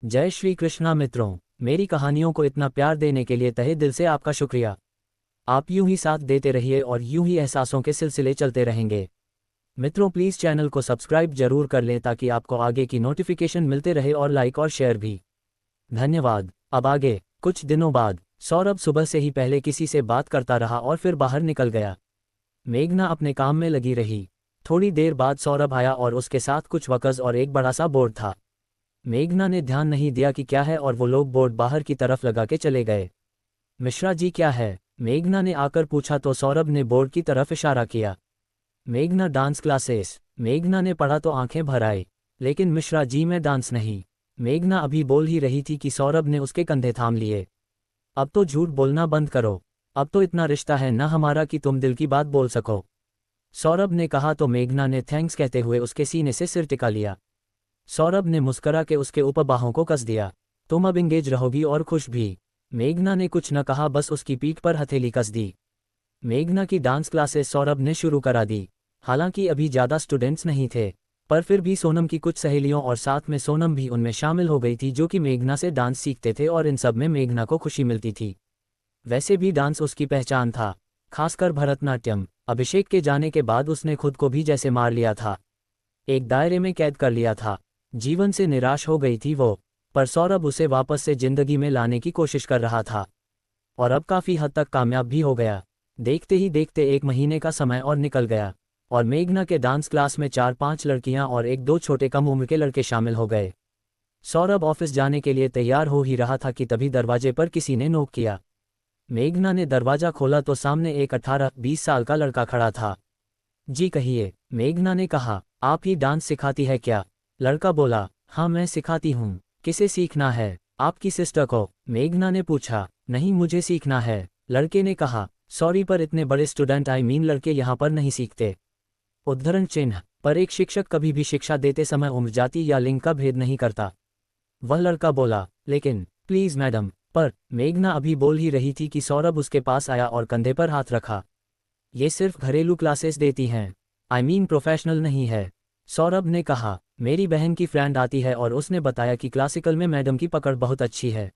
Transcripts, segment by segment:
जय श्री कृष्णा मित्रों, मेरी कहानियों को इतना प्यार देने के लिए तहे दिल से आपका शुक्रिया। आप यूं ही साथ देते रहिए और यूं ही एहसासों के सिलसिले चलते रहेंगे। मित्रों, प्लीज़ चैनल को सब्सक्राइब जरूर कर लें ताकि आपको आगे की नोटिफिकेशन मिलते रहे और लाइक और शेयर भी। धन्यवाद। अब आगे। कुछ दिनों बाद सौरभ सुबह से ही पहले किसी से बात करता रहा और फिर बाहर निकल गया। मेघना अपने काम में लगी रही। थोड़ी देर बाद सौरभ आया और उसके साथ कुछ वकज़ और एक बड़ा सा बोर्ड था। मेघना ने ध्यान नहीं दिया कि क्या है और वो लोग बोर्ड बाहर की तरफ लगा के चले गए। मिश्रा जी, क्या है? मेघना ने आकर पूछा तो सौरभ ने बोर्ड की तरफ इशारा किया। मेघना, डांस क्लासेस। मेघना ने पढ़ा तो आंखें भर आई। लेकिन मिश्रा जी, मैं डांस नहीं। मेघना अभी बोल ही रही थी कि सौरभ ने उसके कंधे थाम लिए। अब तो झूठ बोलना बंद करो। अब तो इतना रिश्ता है ना हमारा कि तुम दिल की बात बोल सको। सौरभ ने कहा तो मेघना ने थैंक्स कहते हुए उसके सीने से सिर टिका लिया। सौरभ ने मुस्करा के उसके ऊपर बाहों को कस दिया। तुम अब इंगेज रहोगी और खुश भी। मेघना ने कुछ न कहा, बस उसकी पीठ पर हथेली कस दी। मेघना की डांस क्लासेस सौरभ ने शुरू करा दी। हालांकि अभी ज़्यादा स्टूडेंट्स नहीं थे, पर फिर भी सोनम की कुछ सहेलियों और साथ में सोनम भी उनमें शामिल हो गई थी जो कि मेघना से डांस सीखते थे और इन सब में मेघना को खुशी मिलती थी। वैसे भी डांस उसकी पहचान था, खासकर भरतनाट्यम। अभिषेक के जाने के बाद उसने खुद को भी जैसे मार लिया था, एक दायरे में कैद कर लिया था। जीवन से निराश हो गई थी वो, पर सौरभ उसे वापस से जिंदगी में लाने की कोशिश कर रहा था और अब काफ़ी हद तक कामयाब भी हो गया। देखते ही देखते 1 महीने का समय और निकल गया और मेघना के डांस क्लास में 4-5 लड़कियां और 1-2 छोटे कम उम्र के लड़के शामिल हो गए। सौरभ ऑफिस जाने के लिए तैयार हो ही रहा था कि तभी दरवाजे पर किसी ने नोक किया। मेघना ने दरवाजा खोला तो सामने एक 18-20 साल का लड़का खड़ा था। जी कहिए, मेघना ने कहा। आप ही डांस सिखाती है क्या? लड़का बोला। हाँ, मैं सिखाती हूँ। किसे सीखना है? आपकी सिस्टर को? मेघना ने पूछा। नहीं, मुझे सीखना है, लड़के ने कहा। सॉरी, पर इतने बड़े स्टूडेंट लड़के यहाँ पर नहीं सीखते। उद्धरण चिन्ह। पर एक शिक्षक कभी भी शिक्षा देते समय उम्र, जाति या लिंग का भेद नहीं करता। वह लड़का बोला। लेकिन प्लीज मैडम। पर मेघना अभी बोल ही रही थी कि सौरभ उसके पास आया और कंधे पर हाथ रखा। ये सिर्फ घरेलू क्लासेस देती हैं, प्रोफेशनल नहीं है। सौरभ ने कहा। मेरी बहन की फ्रेंड आती है और उसने बताया कि क्लासिकल में मैडम की पकड़ बहुत अच्छी है,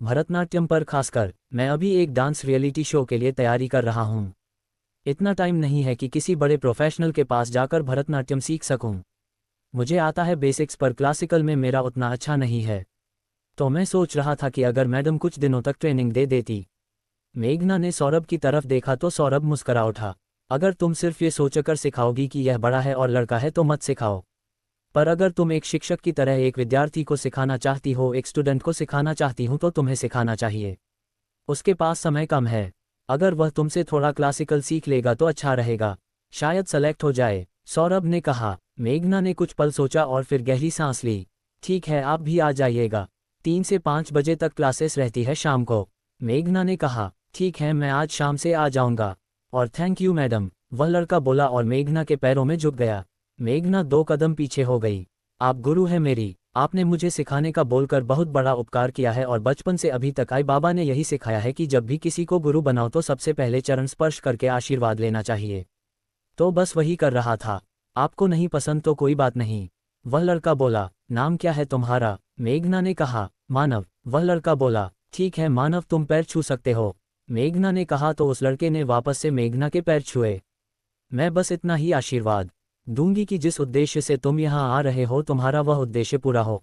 भरतनाट्यम पर खासकर। मैं अभी एक डांस रियलिटी शो के लिए तैयारी कर रहा हूँ। इतना टाइम नहीं है कि किसी बड़े प्रोफेशनल के पास जाकर भरतनाट्यम सीख सकूं। मुझे आता है बेसिक्स, पर क्लासिकल में मेरा उतना अच्छा नहीं है। तो मैं सोच रहा था कि अगर मैडम कुछ दिनों तक ट्रेनिंग दे देती। मेघना ने सौरभ की तरफ देखा तो सौरभ मुस्करा उठा। अगर तुम सिर्फ ये सोचकर सिखाओगी कि यह बड़ा है और लड़का है तो मत सिखाओ। पर अगर तुम एक शिक्षक की तरह एक विद्यार्थी को सिखाना चाहती हो, एक स्टूडेंट को सिखाना चाहती हूँ, तो तुम्हें सिखाना चाहिए। उसके पास समय कम है। अगर वह तुमसे थोड़ा क्लासिकल सीख लेगा तो अच्छा रहेगा, शायद सेलेक्ट हो जाए, सौरभ ने कहा। मेघना ने कुछ पल सोचा और फिर गहरी सांस ली। ठीक है, आप भी आ जाइएगा। 3 से 5 बजे तक क्लासेस रहती है शाम को, मेघना ने कहा। ठीक है, मैं आज शाम से आ जाऊंगा। और थैंक यू मैडम, वह लड़का बोला और मेघना के पैरों में झुक गया। मेघना 2 कदम पीछे हो गई। आप गुरु हैं मेरी। आपने मुझे सिखाने का बोलकर बहुत बड़ा उपकार किया है और बचपन से अभी तक आई बाबा ने यही सिखाया है कि जब भी किसी को गुरु बनाओ तो सबसे पहले चरण स्पर्श करके आशीर्वाद लेना चाहिए। तो बस वही कर रहा था। आपको नहीं पसंद तो कोई बात नहीं, वह लड़का बोला। नाम क्या है तुम्हारा? मेघना ने कहा। मानव, वह लड़का बोला। ठीक है मानव, तुम पैर छू सकते हो, मेघना ने कहा तो उस लड़के ने वापस से मेघना के पैर छुए। मैं बस इतना ही आशीर्वाद दूंगी कि जिस उद्देश्य से तुम यहाँ आ रहे हो तुम्हारा वह उद्देश्य पूरा हो,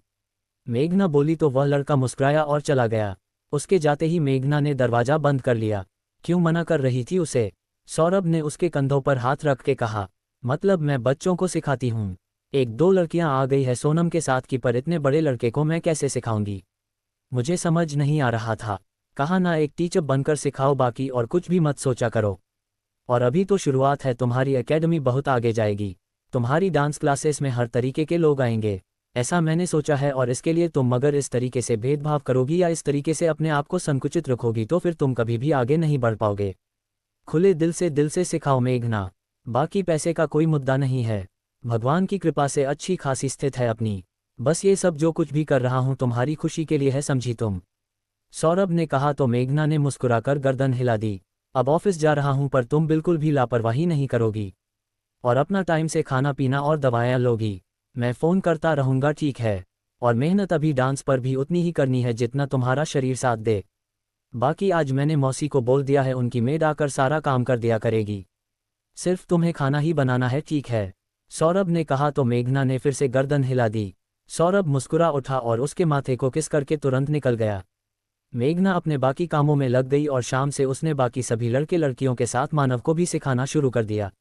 मेघना बोली तो वह लड़का मुस्कुराया और चला गया। उसके जाते ही मेघना ने दरवाजा बंद कर लिया। क्यों मना कर रही थी उसे? सौरभ ने उसके कंधों पर हाथ रख के कहा। मतलब मैं बच्चों को सिखाती हूँ। 1-2 लड़कियां आ गई है सोनम के साथ की, पर इतने बड़े लड़के को मैं कैसे सिखाऊंगी? मुझे समझ नहीं आ रहा था। कहा ना, एक टीचर बनकर सिखाओ, बाकी और कुछ भी मत सोचा करो। और अभी तो शुरुआत है, तुम्हारी एकेडमी बहुत आगे जाएगी। तुम्हारी डांस क्लासेस में हर तरीके के लोग आएंगे, ऐसा मैंने सोचा है। और इसके लिए तुम अगर इस तरीके से भेदभाव करोगी या इस तरीके से अपने आप को संकुचित रखोगी तो फिर तुम कभी भी आगे नहीं बढ़ पाओगे। खुले दिल से सिखाओ मेघना। बाकी पैसे का कोई मुद्दा नहीं है, भगवान की कृपा से अच्छी खासी स्थित है अपनी। बस ये सब जो कुछ भी कर रहा हूँ तुम्हारी खुशी के लिए है, समझी तुम? सौरभ ने कहा तो मेघना ने मुस्कुराकर गर्दन हिला दी। अब ऑफिस जा रहा हूं, पर तुम बिल्कुल भी लापरवाही नहीं करोगी और अपना टाइम से खाना पीना और दवाएं लोगी। मैं फ़ोन करता रहूंगा, ठीक है? और मेहनत अभी डांस पर भी उतनी ही करनी है जितना तुम्हारा शरीर साथ दे। बाकी आज मैंने मौसी को बोल दिया है, उनकी मेड आकर सारा काम कर दिया करेगी, सिर्फ तुम्हें खाना ही बनाना है, ठीक है? सौरभ ने कहा तो मेघना ने फिर से गर्दन हिला दी। सौरभ मुस्कुरा उठा और उसके माथे को किस करके तुरंत निकल गया। मेघना अपने बाकी कामों में लग गई और शाम से उसने बाकी सभी लड़के लड़कियों के साथ मानव को भी सिखाना शुरू कर दिया।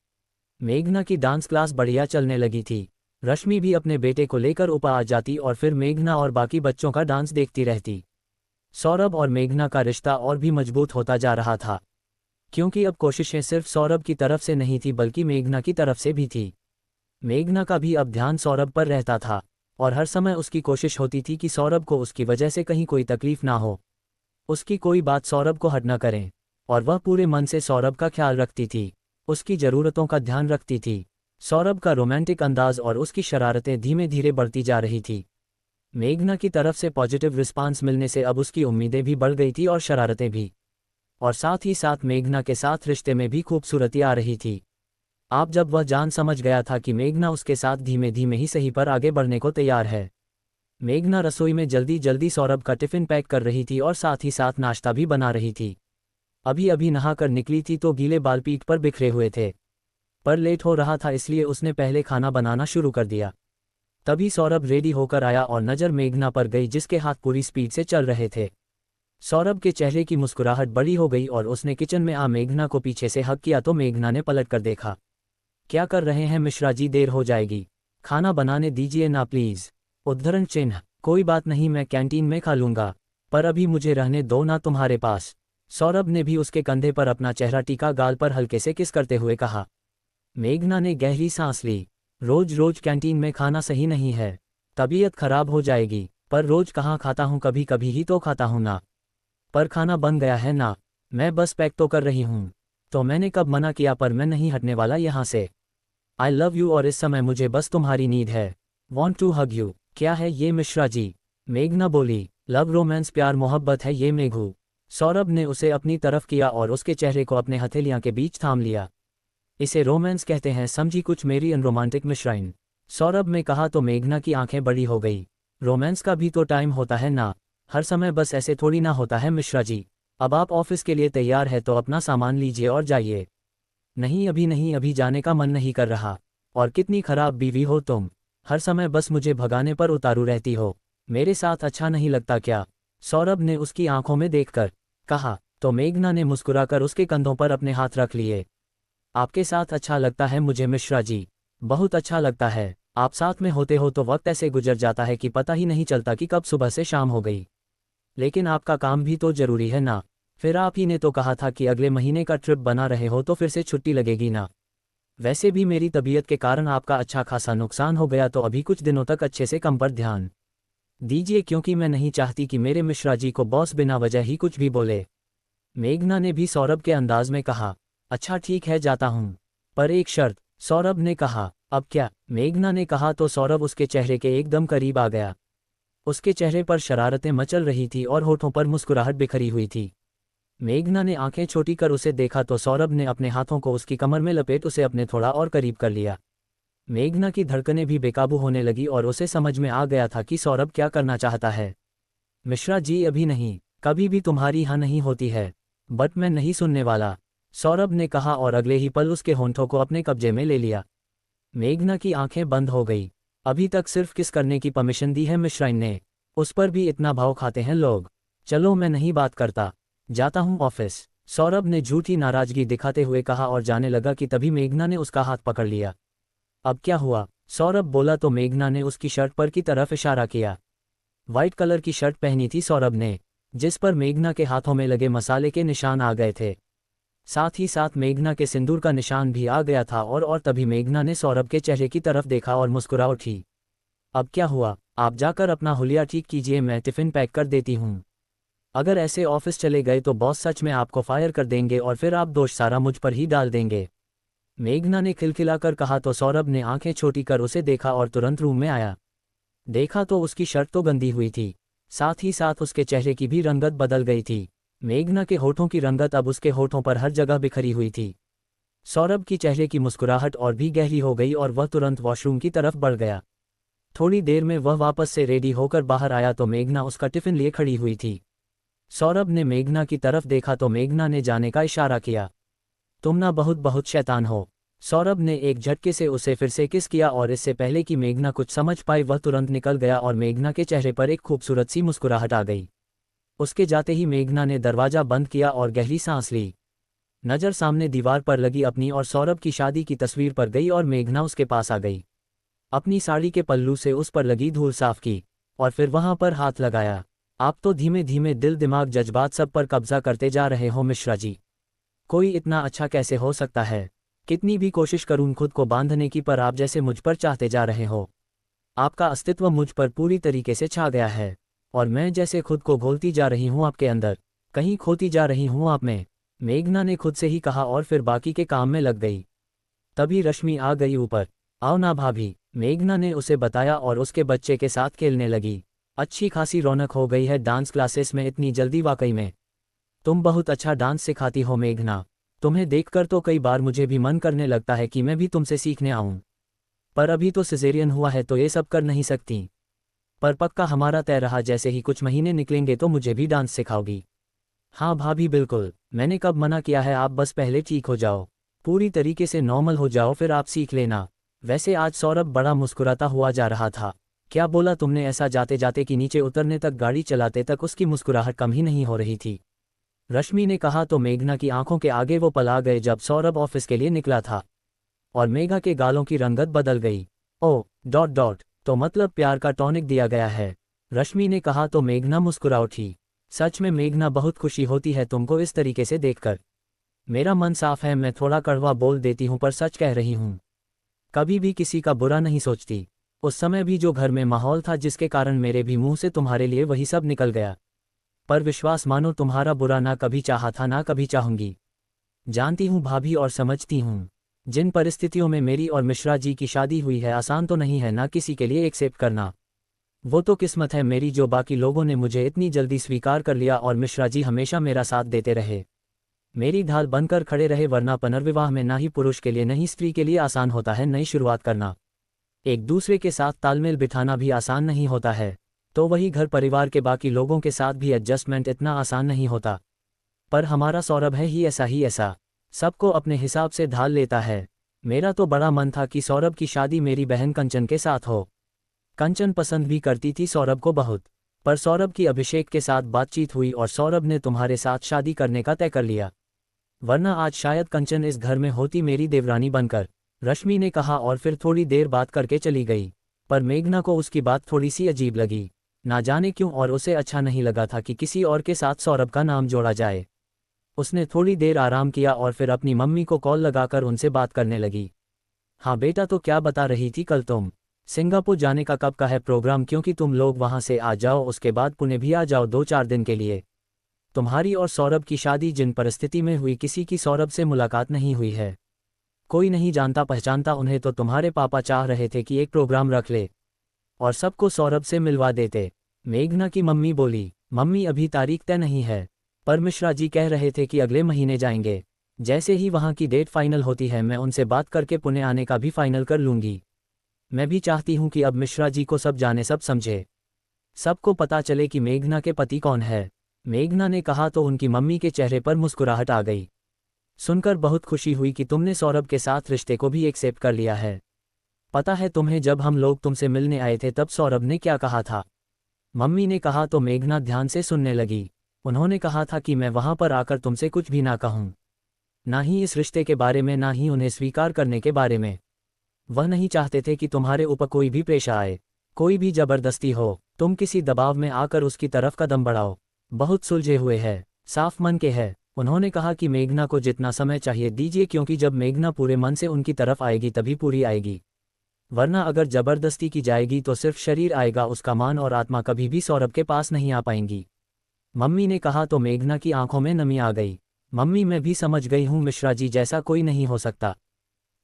मेघना की डांस क्लास बढ़िया चलने लगी थी। रश्मि भी अपने बेटे को लेकर ऊपर आ जाती और फिर मेघना और बाकी बच्चों का डांस देखती रहती। सौरभ और मेघना का रिश्ता और भी मजबूत होता जा रहा था, क्योंकि अब कोशिशें सिर्फ सौरभ की तरफ से नहीं थी बल्कि मेघना की तरफ से भी थी। मेघना का भी अब ध्यान सौरभ पर रहता था और हर समय उसकी कोशिश होती थी कि सौरभ को उसकी वजह से कहीं कोई तकलीफ ना हो, उसकी कोई बात सौरभ को हर्ट न करें, और वह पूरे मन से सौरभ का ख्याल रखती थी, उसकी ज़रूरतों का ध्यान रखती थी। सौरभ का रोमांटिक अंदाज और उसकी शरारतें धीमे धीरे बढ़ती जा रही थी। मेघना की तरफ से पॉजिटिव रिस्पांस मिलने से अब उसकी उम्मीदें भी बढ़ गई थी और शरारतें भी, और साथ ही साथ मेघना के साथ रिश्ते में भी खूबसूरती आ रही थी। आप जब वह जान समझ गया था कि मेघना उसके साथ धीमे धीमे ही सही पर आगे बढ़ने को तैयार है। मेघना रसोई में जल्दी जल्दी सौरभ का टिफ़िन पैक कर रही थी और साथ ही साथ नाश्ता भी बना रही थी। अभी अभी नहाकर निकली थी तो गीले बाल पीठ पर बिखरे हुए थे, पर लेट हो रहा था इसलिए उसने पहले खाना बनाना शुरू कर दिया। तभी सौरभ रेडी होकर आया और नज़र मेघना पर गई जिसके हाथ पूरी स्पीड से चल रहे थे। सौरभ के चेहरे की मुस्कुराहट बड़ी हो गई और उसने किचन में आ मेघना को पीछे से हक किया तो मेघना ने पलट कर देखा। क्या कर रहे हैं मिश्रा जी, देर हो जाएगी, खाना बनाने दीजिए ना प्लीज़। उद्धरण चिन्ह, कोई बात नहीं मैं कैंटीन में खा लूँगा, पर अभी मुझे रहने दो ना तुम्हारे पास। सौरभ ने भी उसके कंधे पर अपना चेहरा टीका, गाल पर हल्के से किस करते हुए कहा। मेघना ने गहरी सांस ली। रोज रोज कैंटीन में खाना सही नहीं है, तबीयत खराब हो जाएगी। पर रोज कहाँ खाता हूँ, कभी कभी ही तो खाता हूँ ना। पर खाना बन गया है ना, मैं बस पैक तो कर रही हूँ। तो मैंने कब मना किया, पर मैं नहीं हटने वाला यहाँ से। आई लव यू और इस समय मुझे बस तुम्हारी नीड है। Want to hug you. क्या है ये मिश्रा जी? मेघना बोली। लव रोमांस, प्यार मोहब्बत है ये मेघू। सौरभ ने उसे अपनी तरफ किया और उसके चेहरे को अपने हथेलियां के बीच थाम लिया। इसे रोमांस कहते हैं, समझी कुछ मेरी अनरोमांटिक मिश्राइन? सौरभ ने कहा तो मेघना की आंखें बड़ी हो गई। रोमांस का भी तो टाइम होता है ना, हर समय बस ऐसे थोड़ी ना होता है मिश्रा जी। अब आप ऑफिस के लिए तैयार है तो अपना सामान लीजिए और जाइए। नहीं अभी नहीं, अभी जाने का मन नहीं कर रहा। और कितनी खराब बीवी हो तुम, हर समय बस मुझे भगाने पर उतारू रहती हो, मेरे साथ अच्छा नहीं लगता क्या? सौरभ ने उसकी आंखों में देखकर कहा तो मेघना ने मुस्कुराकर उसके कंधों पर अपने हाथ रख लिए। आपके साथ अच्छा लगता है मुझे मिश्रा जी, बहुत अच्छा लगता है। आप साथ में होते हो तो वक्त ऐसे गुजर जाता है कि पता ही नहीं चलता कि कब सुबह से शाम हो गई। लेकिन आपका काम भी तो जरूरी है ना। फिर आप ही ने तो कहा था कि अगले महीने का ट्रिप बना रहे हो तो फिर से छुट्टी लगेगी ना। वैसे भी मेरी तबीयत के कारण आपका अच्छा खासा नुकसान हो गया, तो अभी कुछ दिनों तक अच्छे से काम पर ध्यान दीजिए, क्योंकि मैं नहीं चाहती कि मेरे मिश्रा जी को बॉस बिना वजह ही कुछ भी बोले। मेघना ने भी सौरभ के अंदाज में कहा। अच्छा ठीक है, जाता हूँ, पर एक शर्त। सौरभ ने कहा। अब क्या? मेघना ने कहा तो सौरभ उसके चेहरे के एकदम करीब आ गया। उसके चेहरे पर शरारतें मचल रही थी और होठों पर मुस्कुराहट बिखरी हुई थी। मेघना ने आंखें छोटी कर उसे देखा तो सौरभ ने अपने हाथों को उसकी कमर में लपेट उसे अपने थोड़ा और करीब कर लिया। मेघना की धड़कनें भी बेकाबू होने लगी और उसे समझ में आ गया था कि सौरभ क्या करना चाहता है। मिश्रा जी अभी नहीं, कभी भी तुम्हारी हाँ नहीं होती है, बट मैं नहीं सुनने वाला, सौरभ ने कहा और अगले ही पल उसके होंठों को अपने कब्जे में ले लिया। मेघना की आंखें बंद हो गई। अभी तक सिर्फ किस करने की परमिशन दी है मिश्राइन ने, उस पर भी इतना भाव खाते हैं लोग। चलो मैं नहीं बात करता, जाता हूँ ऑफिस, सौरभ ने झूठी नाराजगी दिखाते हुए कहा और जाने लगा कि तभी मेघना ने उसका हाथ पकड़ लिया। अब क्या हुआ? सौरभ बोला तो मेघना ने उसकी शर्ट पर की तरफ इशारा किया। वाइट कलर की शर्ट पहनी थी सौरभ ने, जिस पर मेघना के हाथों में लगे मसाले के निशान आ गए थे। साथ ही साथ मेघना के सिंदूर का निशान भी आ गया था और तभी मेघना ने सौरभ के चेहरे की तरफ देखा और मुस्कुरा उठी। अब क्या हुआ? आप जाकर अपना हुलिया ठीक कीजिए, मैं टिफ़िन पैक कर देती हूँ। अगर ऐसे ऑफिस चले गए तो बॉस सच में आपको फायर कर देंगे और फिर आप दोष सारा मुझ पर ही डाल देंगे। मेघना ने खिलखिलाकर कहा तो सौरभ ने आंखें छोटी कर उसे देखा और तुरंत रूम में आया। देखा तो उसकी शर्ट तो गंदी हुई थी, साथ ही साथ उसके चेहरे की भी रंगत बदल गई थी। मेघना के होठों की रंगत अब उसके होठों पर हर जगह बिखरी हुई थी। सौरभ की चेहरे की मुस्कुराहट और भी गहरी हो गई और वह तुरंत वॉशरूम की तरफ बढ़ गया। थोड़ी देर में वह वापस से रेडी होकर बाहर आया तो मेघना उसका टिफिन लिए खड़ी हुई थी। सौरभ ने मेघना की तरफ देखा तो मेघना ने जाने का इशारा किया। तुम ना बहुत बहुत शैतान हो। सौरभ ने एक झटके से उसे फिर से किस किया और इससे पहले कि मेघना कुछ समझ पाए वह तुरंत निकल गया और मेघना के चेहरे पर एक खूबसूरत सी मुस्कुराहट आ गई। उसके जाते ही मेघना ने दरवाजा बंद किया और गहरी सांस ली। नज़र सामने दीवार पर लगी अपनी और सौरभ की शादी की तस्वीर पर गई और मेघना उसके पास आ गई। अपनी साड़ी के पल्लू से उस पर लगी धूल साफ की और फिर वहां पर हाथ लगाया। आप तो धीमे धीमे दिल दिमाग जज्बात सब पर कब्जा करते जा रहे हो मिश्रा जी। कोई इतना अच्छा कैसे हो सकता है? कितनी भी कोशिश करूं खुद को बांधने की, पर आप जैसे मुझ पर चाहते जा रहे हो। आपका अस्तित्व मुझ पर पूरी तरीके से छा गया है और मैं जैसे खुद को घोलती जा रही हूं आपके अंदर, कहीं खोती जा रही हूं आप में। मेघना ने खुद से ही कहा और फिर बाकी के काम में लग गई। तभी रश्मि आ गई ऊपर। आओ ना भाभी, मेघना ने उसे बताया और उसके बच्चे के साथ खेलने लगी। अच्छी खासी रौनक हो गई है डांस क्लासेस में इतनी जल्दी, वाकई में तुम बहुत अच्छा डांस सिखाती हो मेघना। तुम्हें देखकर तो कई बार मुझे भी मन करने लगता है कि मैं भी तुमसे सीखने आऊं, पर अभी तो सिजेरियन हुआ है तो ये सब कर नहीं सकती। पर पक्का हमारा तय रहा, जैसे ही कुछ महीने निकलेंगे तो मुझे भी डांस सिखाओगी। हाँ भाभी बिल्कुल, मैंने कब मना किया है, आप बस पहले ठीक हो जाओ, पूरी तरीके से नॉर्मल हो जाओ, फिर आप सीख लेना। वैसे आज सौरभ बड़ा मुस्कुराता हुआ जा रहा था। क्या बोला तुमने? ऐसा जाते जाते कि नीचे उतरने तक, गाड़ी चलाते तक उसकी मुस्कुराहट कम ही नहीं हो रही थी। रश्मि ने कहा तो मेघना की आंखों के आगे वो पल आ गए जब सौरभ ऑफिस के लिए निकला था और मेघा के गालों की रंगत बदल गई। ओ डॉट डॉट, तो मतलब प्यार का टॉनिक दिया गया है? रश्मि ने कहा तो मेघना मुस्कुरा उठी। सच में मेघना, बहुत खुशी होती है तुमको इस तरीके से देखकर। मेरा मन साफ है, मैं थोड़ा कड़वा बोल देती हूँ पर सच कह रही हूँ। कभी भी किसी का बुरा नहीं सोचती। उस समय भी जो घर में माहौल था जिसके कारण मेरे भी मुंह से तुम्हारे लिए वही सब निकल गया, पर विश्वास मानो तुम्हारा बुरा ना कभी चाहा था ना कभी चाहूंगी। जानती हूँ भाभी और समझती हूँ जिन परिस्थितियों में मेरी और मिश्रा जी की शादी हुई है, आसान तो नहीं है ना किसी के लिए एक्सेप्ट करना। वो तो किस्मत है मेरी जो बाकी लोगों ने मुझे इतनी जल्दी स्वीकार कर लिया और मिश्रा जी हमेशा मेरा साथ देते रहे, मेरी ढाल बनकर खड़े रहे, वरना पुनर्विवाह में ना ही पुरुष के लिए नहीं स्त्री के लिए आसान होता है नई शुरुआत करना। एक दूसरे के साथ तालमेल बिठाना भी आसान नहीं होता है, तो वही घर परिवार के बाकी लोगों के साथ भी एडजस्टमेंट इतना आसान नहीं होता। पर हमारा सौरभ है ही ऐसा सबको अपने हिसाब से ढाल लेता है। मेरा तो बड़ा मन था कि सौरभ की शादी मेरी बहन कंचन के साथ हो। कंचन पसंद भी करती थी सौरभ को बहुत, पर सौरभ की अभिषेक के साथ बातचीत हुई और सौरभ ने तुम्हारे साथ शादी करने का तय कर लिया, वरना आज शायद कंचन इस घर में होती मेरी देवरानी बनकर। रश्मि ने कहा और फिर थोड़ी देर बात करके चली गई। पर मेघना को उसकी बात थोड़ी सी अजीब लगी, ना जाने क्यों, और उसे अच्छा नहीं लगा था कि किसी और के साथ सौरभ का नाम जोड़ा जाए। उसने थोड़ी देर आराम किया और फिर अपनी मम्मी को कॉल लगाकर उनसे बात करने लगी। हाँ बेटा, तो क्या बता रही थी, कल तुम सिंगापुर जाने का कब का है प्रोग्राम? क्योंकि तुम लोग वहाँ से आ जाओ, उसके बाद पुणे भी आ जाओ 2-4 दिन के लिए। तुम्हारी और सौरभ की शादी जिन परिस्थिति में हुई, किसी की सौरभ से मुलाकात नहीं हुई है, कोई नहीं जानता पहचानता उन्हें, तो तुम्हारे पापा चाह रहे थे कि एक प्रोग्राम रख ले और सबको सौरभ से मिलवा देते। मेघना की मम्मी बोली, मम्मी अभी तारीख तय नहीं है, पर मिश्रा जी कह रहे थे कि अगले महीने जाएंगे। जैसे ही वहाँ की डेट फाइनल होती है मैं उनसे बात करके पुणे आने का भी फाइनल कर लूँगी। मैं भी चाहती हूँ कि अब मिश्रा जी को सब जाने, सब समझे, सबको पता चले कि मेघना के पति कौन है। मेघना ने कहा तो उनकी मम्मी के चेहरे पर मुस्कुराहट आ गई। सुनकर बहुत खुशी हुई कि तुमने सौरभ के साथ रिश्ते को भी एक्सेप्ट कर लिया है। पता है तुम्हें, जब हम लोग तुमसे मिलने आए थे तब सौरभ ने क्या कहा था? मम्मी ने कहा तो मेघना ध्यान से सुनने लगी। उन्होंने कहा था कि मैं वहां पर आकर तुमसे कुछ भी ना कहूं, ना ही इस रिश्ते के बारे में, ना ही उन्हें स्वीकार करने के बारे में। वह नहीं चाहते थे कि तुम्हारे ऊपर कोई भी प्रेशर आए, कोई भी जबरदस्ती हो, तुम किसी दबाव में आकर उसकी तरफ कदम बढ़ाओ। बहुत सुलझे हुए हैं, साफ मन के हैं। उन्होंने कहा कि मेघना को जितना समय चाहिए दीजिए, क्योंकि जब मेघना पूरे मन से उनकी तरफ आएगी तभी पूरी आएगी, वरना अगर जबरदस्ती की जाएगी तो सिर्फ शरीर आएगा, उसका मान और आत्मा कभी भी सौरभ के पास नहीं आ पाएंगी। मम्मी ने कहा तो मेघना की आंखों में नमी आ गई। मम्मी, मैं भी समझ गई हूँ, मिश्रा जी जैसा कोई नहीं हो सकता।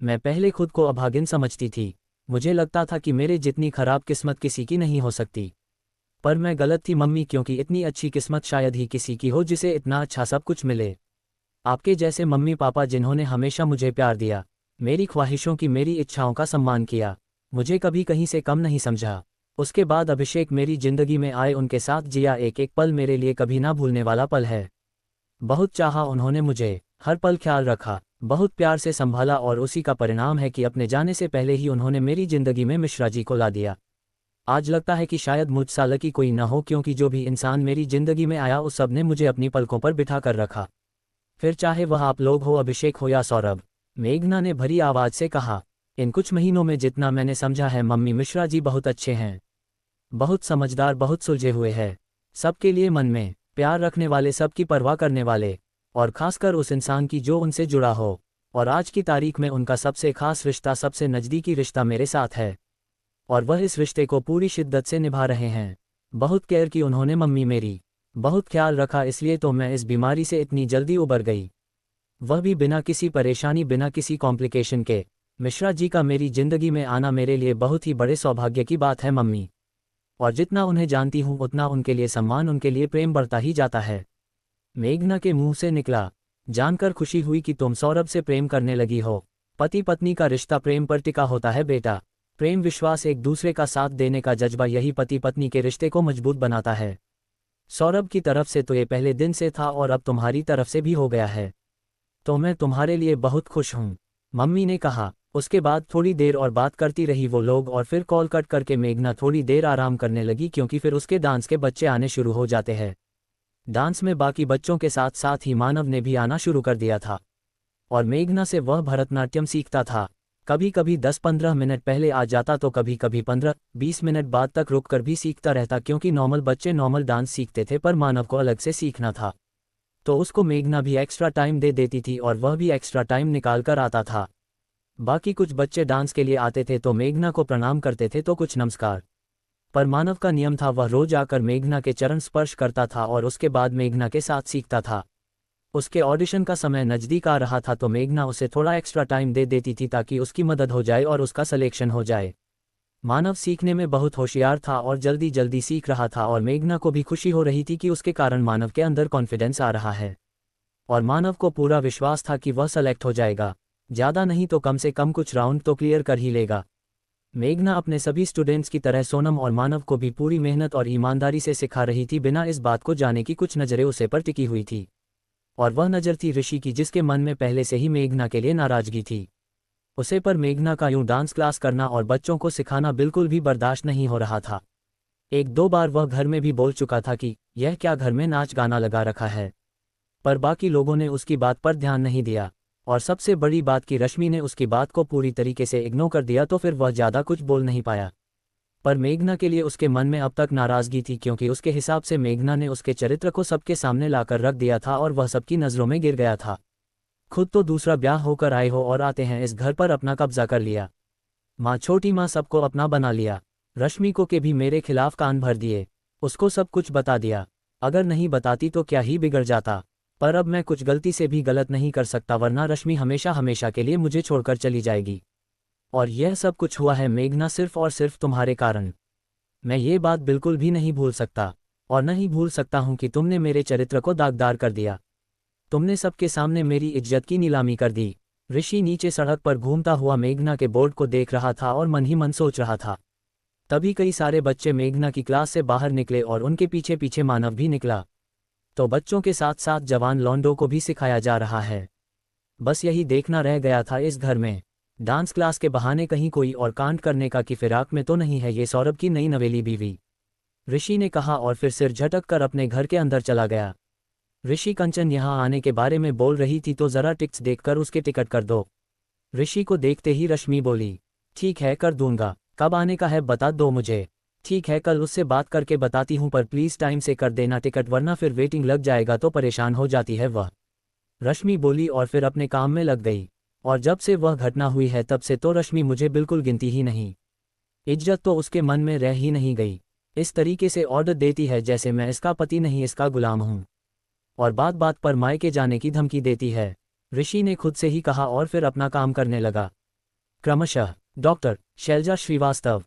मैं पहले खुद को अभागिन समझती थी, मुझे लगता था कि मेरे जितनी खराब किस्मत किसी की नहीं हो सकती, पर मैं गलत थी मम्मी, क्योंकि इतनी अच्छी किस्मत शायद ही किसी की हो जिसे इतना अच्छा सब कुछ मिले। आपके जैसे मम्मी पापा जिन्होंने हमेशा मुझे प्यार दिया, मेरी ख्वाहिशों की, मेरी इच्छाओं का सम्मान किया। मुझे कभी कहीं से कम नहीं समझा। उसके बाद अभिषेक मेरी जिंदगी में आए, उनके साथ जिया एक एक पल मेरे लिए कभी ना भूलने वाला पल है। बहुत चाहा उन्होंने मुझे, हर पल ख्याल रखा, बहुत प्यार से संभाला और उसी का परिणाम है कि अपने जाने से पहले ही उन्होंने मेरी जिंदगी में मिश्रा जी को ला दिया। आज लगता है कि शायद मुझ सा लकी कोई न हो, क्योंकि जो भी इंसान मेरी जिंदगी में आया उस सब ने मुझे अपनी पलकों पर बिठा कर रखा। फिर चाहे वह आप लोग हो, अभिषेक हो या सौरभ। मेघना ने भरी आवाज से कहा। इन कुछ महीनों में जितना मैंने समझा है, मम्मी मिश्रा जी बहुत अच्छे हैं, बहुत समझदार, बहुत सुलझे हुए हैं, सबके लिए मन में प्यार रखने वाले, सबकी परवाह करने वाले, और खासकर उस इंसान की जो उनसे जुड़ा हो। और आज की तारीख में उनका सबसे खास रिश्ता, सबसे नज़दीकी रिश्ता मेरे साथ है, और वह इस रिश्ते को पूरी शिद्दत से निभा रहे हैं। बहुत केयर की उन्होंने मम्मी मेरी, बहुत ख्याल रखा, इसलिए तो मैं इस बीमारी से इतनी जल्दी उबर गई, वह भी बिना किसी परेशानी, बिना किसी कॉम्प्लिकेशन के। मिश्रा जी का मेरी जिंदगी में आना मेरे लिए बहुत ही बड़े सौभाग्य की बात है मम्मी, और जितना उन्हें जानती हूँ उतना उनके लिए सम्मान, उनके लिए प्रेम बढ़ता ही जाता है। मेघना के मुंह से निकला। जानकर खुशी हुई कि तुम सौरभ से प्रेम करने लगी हो। पति पत्नी का रिश्ता प्रेम पर टिका होता है बेटा। प्रेम, विश्वास, एक दूसरे का साथ देने का जज्बा, यही पति पत्नी के रिश्ते को मजबूत बनाता है। सौरभ की तरफ से तो ये पहले दिन से था और अब तुम्हारी तरफ से भी हो गया है, तो मैं तुम्हारे लिए बहुत खुश हूँ, मम्मी ने कहा। उसके बाद थोड़ी देर और बात करती रही वो लोग, और फिर कॉल कट करके मेघना थोड़ी देर आराम करने लगी, क्योंकि फिर उसके डांस के बच्चे आने शुरू हो जाते हैं। डांस में बाकी बच्चों के साथ साथ ही मानव ने भी आना शुरू कर दिया था, और मेघना से वह भरतनाट्यम सीखता था। कभी कभी 10-15 मिनट पहले आ जाता, तो कभी कभी 15-20 मिनट बाद तक रुककर भी सीखता रहता, क्योंकि नॉर्मल बच्चे नॉर्मल डांस सीखते थे, पर मानव को अलग से सीखना था, तो उसको मेघना भी एक्स्ट्रा टाइम दे देती थी और वह भी एक्स्ट्रा टाइम निकाल कर आता था। बाकी कुछ बच्चे डांस के लिए आते थे तो मेघना को प्रणाम करते थे, तो कुछ नमस्कार, पर मानव का नियम था वह रोज आकर मेघना के चरण स्पर्श करता था और उसके बाद मेघना के साथ सीखता था। उसके ऑडिशन का समय नज़दीक आ रहा था, तो मेघना उसे थोड़ा एक्स्ट्रा टाइम दे देती थी ताकि उसकी मदद हो जाए और उसका सिलेक्शन हो जाए। मानव सीखने में बहुत होशियार था और जल्दी जल्दी सीख रहा था, और मेघना को भी खुशी हो रही थी कि उसके कारण मानव के अंदर कॉन्फिडेंस आ रहा है, और मानव को पूरा विश्वास था कि वह सेलेक्ट हो जाएगा, ज़्यादा नहीं तो कम से कम कुछ राउंड तो क्लियर कर ही लेगा। मेघना अपने सभी स्टूडेंट्स की तरह सोनम और मानव को भी पूरी मेहनत और ईमानदारी से सिखा रही थी, बिना इस बात को जाने की कुछ नज़रें उसे पर टिकी हुई थी, और वह नज़र थी ऋषि की, जिसके मन में पहले से ही मेघना के लिए नाराज़गी थी। उसे पर मेघना का यूं डांस क्लास करना और बच्चों को सिखाना बिल्कुल भी बर्दाश्त नहीं हो रहा था। 1-2 बार वह घर में भी बोल चुका था कि यह क्या घर में नाच गाना लगा रखा है, पर बाकी लोगों ने उसकी बात पर ध्यान नहीं दिया, और सबसे बड़ी बात कि रश्मि ने उसकी बात को पूरी तरीके से इग्नोर कर दिया, तो फिर वह ज़्यादा कुछ बोल नहीं पाया। पर मेघना के लिए उसके मन में अब तक नाराज़गी थी, क्योंकि उसके हिसाब से मेघना ने उसके चरित्र को सबके सामने लाकर रख दिया था और वह सबकी नज़रों में गिर गया था। खुद तो दूसरा ब्याह होकर आए हो और आते हैं इस घर पर अपना कब्जा कर लिया, माँ, छोटी माँ, सबको अपना बना लिया। रश्मि को के भी मेरे खिलाफ कान भर दिए, उसको सब कुछ बता दिया। अगर नहीं बताती तो क्या ही बिगड़ जाता, पर अब मैं कुछ गलती से भी गलत नहीं कर सकता, वरना रश्मि हमेशा हमेशा के लिए मुझे छोड़कर चली जाएगी। और यह सब कुछ हुआ है मेघना सिर्फ और सिर्फ तुम्हारे कारण। मैं ये बात बिल्कुल भी नहीं भूल सकता, और नहीं भूल सकता हूँ कि तुमने मेरे चरित्र को दागदार कर दिया। तुमने सबके सामने मेरी इज्जत की नीलामी कर दी। ऋषि नीचे सड़क पर घूमता हुआ मेघना के बोर्ड को देख रहा था और मन ही मन सोच रहा था। तभी कई सारे बच्चे मेघना की क्लास से बाहर निकले और उनके पीछे पीछे मानव भी निकला। तो बच्चों के साथ साथ जवान लौंडों को भी सिखाया जा रहा है। बस यही देखना रह गया था इस घर में। डांस क्लास के बहाने कहीं कोई और कांड करने का कि फिराक में तो नहीं है ये सौरभ की नई नवेली बीवी, ऋषि ने कहा, और फिर सिर झटक कर अपने घर के अंदर चला गया। ऋषि, कंचन यहाँ आने के बारे में बोल रही थी, तो ज़रा टिकट्स देखकर उसके टिकट कर दो। ऋषि को देखते ही रश्मि बोली, ठीक है कर दूंगा, कब आने का है बता दो मुझे। ठीक है, कल उससे बात करके बताती हूँ, पर प्लीज़ टाइम से कर देना टिकट, वरना फिर वेटिंग लग जाएगा तो परेशान हो जाती है वह, रश्मि बोली, और फिर अपने काम में लग गई। और जब से वह घटना हुई है तब से तो रश्मि मुझे बिल्कुल गिनती ही नहीं, इज्जत तो उसके मन में रह ही नहीं गई। इस तरीके से ऑर्डर देती है जैसे मैं इसका पति नहीं इसका गुलाम हूँ, और बात बात पर मायके जाने की धमकी देती है, ऋषि ने खुद से ही कहा, और फिर अपना काम करने लगा। क्रमशः डॉक्टर शैलजा श्रीवास्तव,